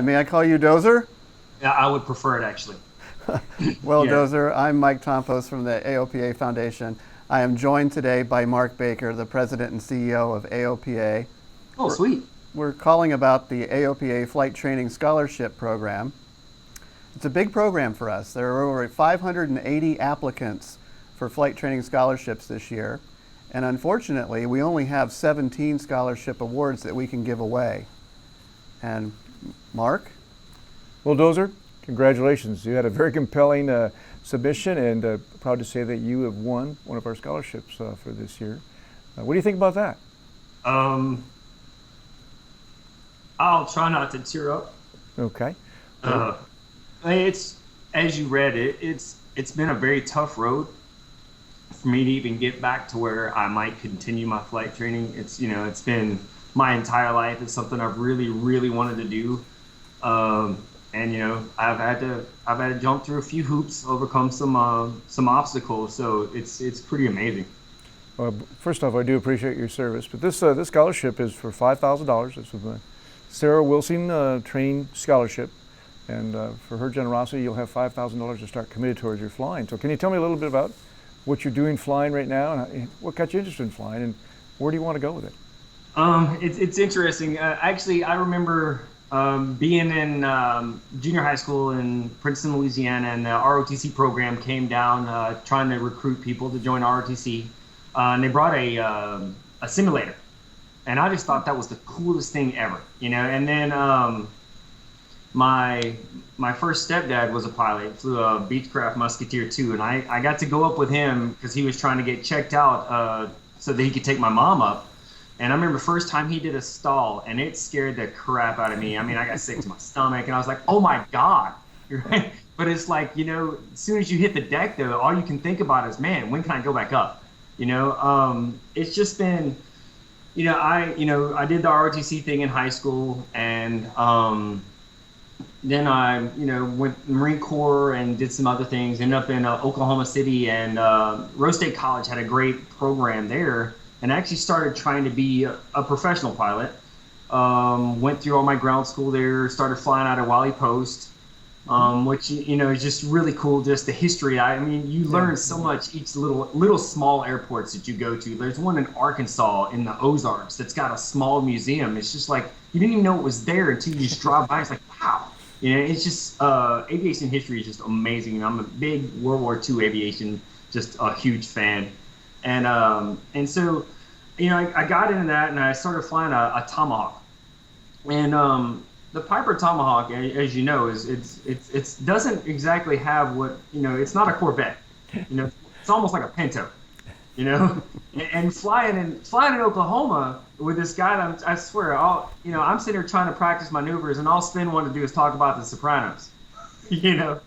May I call you Dozer? Yeah, I would prefer it actually. Well, Yeah. Dozer, I'm Mike Tompos from the AOPA Foundation. I am joined today by Mark Baker, the president and CEO of AOPA. Oh, We're, sweet. we're calling about the AOPA Flight Training Scholarship Program. It's a big program for us. There are over 580 applicants for flight training scholarships this year. And unfortunately, we only have 17 scholarship awards that we can give away. And Mark? Well, Dozer, congratulations. You had a very compelling submission, and proud to say that you have won one of our scholarships for this year. What do you think about that? Um, I'll try not to tear up. Okay. Well, Uh, it's as you read it. It's been a very tough road for me to even get back to where I might continue my flight training. It's been my entire life. It's something I've really wanted to do. And I've had to jump through a few hoops, overcome some obstacles. So it's pretty amazing. first off, I do appreciate your service, but this scholarship is for $5,000. It's with Sarah Wilson Training Scholarship, and for her generosity, you'll have $5,000 to start committed towards your flying. So, can you tell me a little bit about what you're doing flying right now, and what got you interested in flying, and where do you want to go with it? It's interesting. Actually, I remember being in junior high school in Princeton, Louisiana, and the ROTC program came down trying to recruit people to join ROTC, and they brought a simulator, and I just thought that was the coolest thing ever, you know. And then my my first stepdad was a pilot, flew a Beechcraft Musketeer 2, and I got to go up with him because he was trying to get checked out so that he could take my mom up. And I remember the first time he did a stall, and it scared the crap out of me. I mean, I got sick to my stomach, and I was like, "Oh my God!" Right? But it's like, as soon as you hit the deck, though, all you can think about is, "Man, when can I go back up?" It's just been, I did the ROTC thing in high school, and then I, went Marine Corps and did some other things. Ended up in Oklahoma City, and Rose State College had a great program there, and I actually started trying to be a professional pilot. Went through all my ground school there. Started flying out of Wally Post, which is just really cool. Just the history. I mean, you Yeah. learn so much each little small airports that you go to. There's one in Arkansas in the Ozarks that's got a small museum. It's just like you didn't even know it was there until you just drive by. It's like, wow. It's just aviation history is just amazing. I'm a big World War II aviation, just a huge fan, and so I got into that and I started flying a Tomahawk, and the Piper Tomahawk, as you know, it's doesn't exactly have what It's not a Corvette, it's almost like a Pinto, and flying in Oklahoma with this guy. I swear, I'm sitting here trying to practice maneuvers, and all Spin wanted to do is talk about The Sopranos, you know,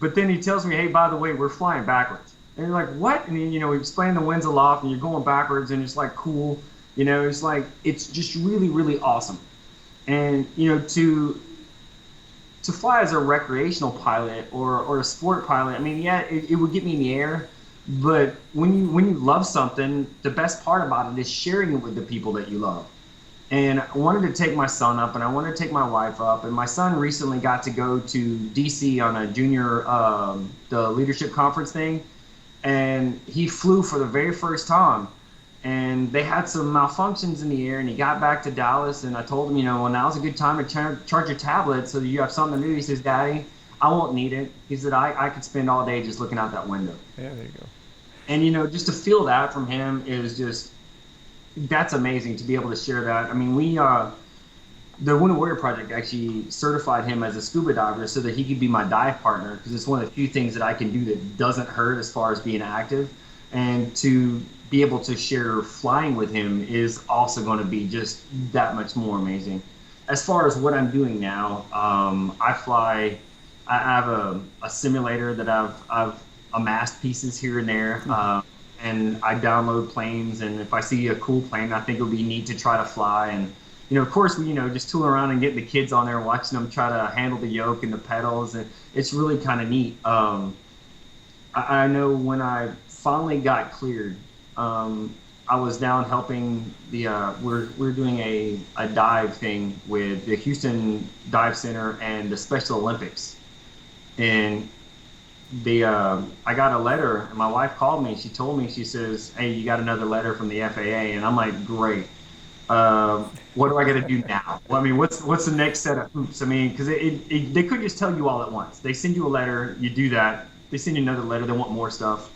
but then he tells me, hey, by the way, we're flying backwards, and you're like, what? And then, we explain the winds aloft, and you're going backwards, and it's like cool, it's like it's just really awesome, and to fly as a recreational pilot or a sport pilot, I mean, yeah, it would get me in the air. But when you love something, the best part about it is sharing it with the people that you love. And I wanted to take my son up, and I wanted to take my wife up. And my son recently got to go to DC on a junior the leadership conference thing, and he flew for the very first time. And they had some malfunctions in the air, and he got back to Dallas. And I told him, well, now's a good time to charge your tablet so that you have something to do. He says, Daddy, I won't need it. He said, I could spend all day just looking out that window. Yeah, there you go. And just to feel that from him is just that's amazing to be able to share that. I mean, the Winter Warrior Project actually certified him as a scuba diver so that he could be my dive partner, because it's one of the few things that I can do that doesn't hurt as far as being active. And to be able to share flying with him is also going to be just that much more amazing. As far as what I'm doing now, I fly. I have a simulator that I've amassed pieces here and there, and I download planes. And if I see a cool plane, I think it would be neat to try to fly. And of course, we just tooling around and getting the kids on there, and watching them try to handle the yoke and the pedals, and it's really kind of neat. I know when I finally got cleared, I was down helping the we're doing a dive thing with the Houston Dive Center and the Special Olympics, and the I got a letter, and my wife called me. She told me, she says, "Hey, you got another letter from the FAA," and I'm like, "Great. What do I got to do now?" Well, I mean, what's the next set of hoops? I mean, because they couldn't just tell you all at once. They send you a letter, you do that. They send you another letter. They want more stuff.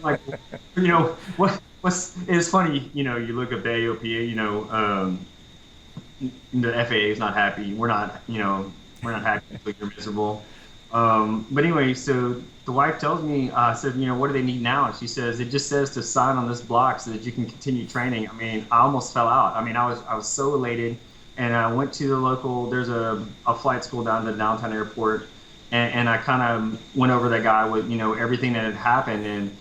Like, what's it's funny. You look at the AOPA. The FAA is not happy. We're not. We're not happy. So you're miserable. But anyway, so the wife tells me, said, what do they need now? And she says, it just says to sign on this block so that you can continue training. I mean, I almost fell out. I mean, I was so elated, and I went to the local. There's a flight school down at the downtown airport, and I kind of went over that guy with everything that had happened, and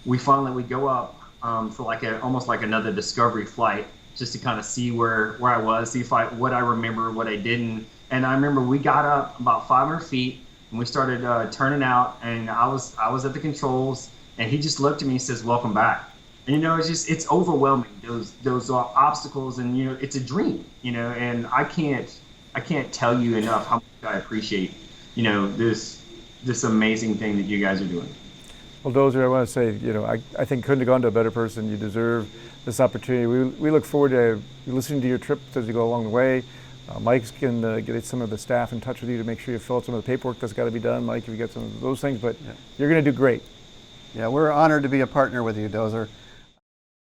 we go up for almost like another discovery flight, just to kind of see where I was, see what I remember, what I didn't. And I remember we got up about 500 feet. And we started turning out, and I was at the controls, and he just looked at me and says, "Welcome back." And it's overwhelming, those obstacles, and it's a dream, and I can't tell you enough how much I appreciate this amazing thing that you guys are doing. Well, Dozer, I want to say, I think couldn't have gone to a better person. You deserve this opportunity. We look forward to listening to your trip as you go along the way. Mike's going to get some of the staff in touch with you to make sure you fill out some of the paperwork that's got to be done, Mike, if you get some of those things, but you're going to do great. Yeah, we're honored to be a partner with you, Dozer.